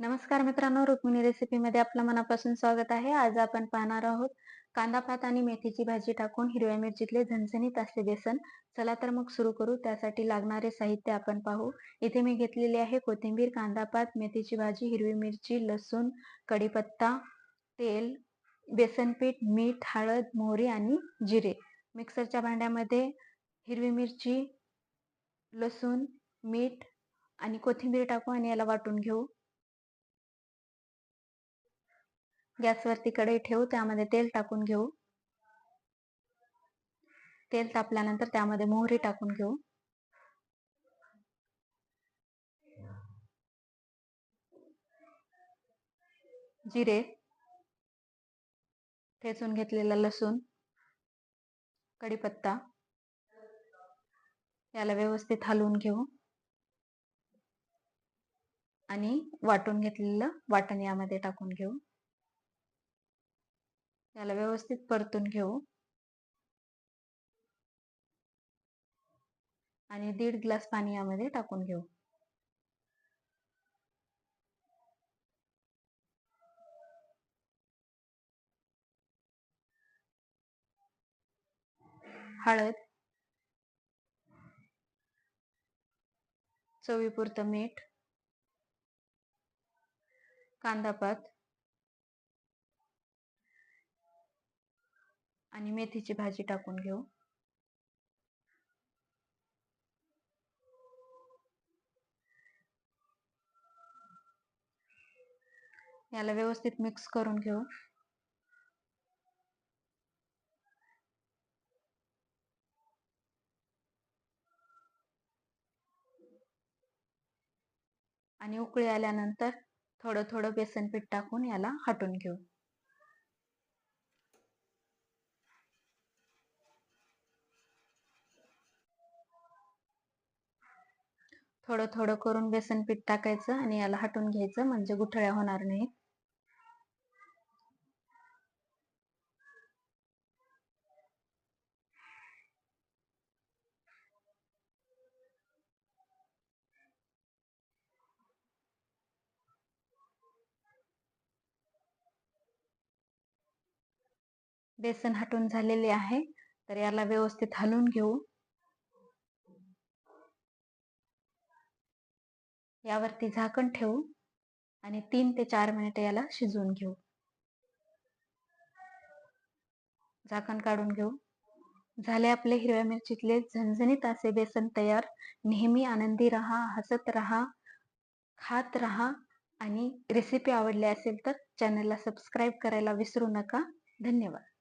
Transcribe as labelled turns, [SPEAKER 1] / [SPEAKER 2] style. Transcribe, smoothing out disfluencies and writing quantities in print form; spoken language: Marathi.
[SPEAKER 1] नमस्कार मित्रांनो, रुक्मिणी रेसिपीमध्ये आपलं मनापासून स्वागत आहे. आज आपण पाहणार आहोत कांदा पात आणि मेथीची भाजी टाकून हिरव्या मिरचीतले झणझणीत असे बेसन. चला तर मग सुरू करू. त्यासाठी लागणारे साहित्य आपण पाहू. इथे मी घेतलेले आहे कोथिंबीर, कांदा पात, मेथीची भाजी, हिरवी मिरची, लसूण, कढीपत्ता, तेल, बेसन पीठ, मीठ, हळद, मोहरी आणि जिरे. मिक्सरच्या भांड्यामध्ये हिरवी मिरची, लसूण, मीठ आणि कोथिंबीर टाकू आणि याला वाटून घेऊ. गॅसवरती कढई ठेवू, त्यामध्ये तेल टाकून घेऊ. तेल तापल्यानंतर त्यामध्ये मोहरी टाकून घेऊ. जिरे, ठेचून घेतलेला लसूण, कढीपत्ता याला व्यवस्थित हलवून घेऊ आणि वाटून घेतलेलं वाटण यामध्ये टाकून घेऊ. याला व्यवस्थित परतून घेऊ आणि 1.5 ग्लास पाणी यामध्ये टाकून घेऊ. हळद, चवीपुरतं मीठ, कांदा पात आणि मेथीची भाजी टाकून घेऊ. याला व्यवस्थित मिक्स करून घेऊ. आणि उकळी आल्यानंतर थोडं थोडं बेसन पीठ टाकून याला हटवून घेऊ. थोडं थोडं करून बेसन पीठ टाकायचं आणि याला हटवून घ्यायचं, म्हणजे गुठळ्या होणार नाहीत. बेसन हटून झालेले आहे, तर याला व्यवस्थित हलवून घेऊ. यावरती झाकण ठेवू आणि 3 ते 4 मिनिटे याला शिजवून घेऊ. झाकण काढून घेऊ. झाले आपले हिरव्या मिरचीतले झणझणीत असे बेसन तयार. नेहमी आनंदी राहा, हसत राहा, खात राहा आणि रेसिपी आवडली असेल तर चॅनलला सबस्क्राईब करायला विसरू नका. धन्यवाद.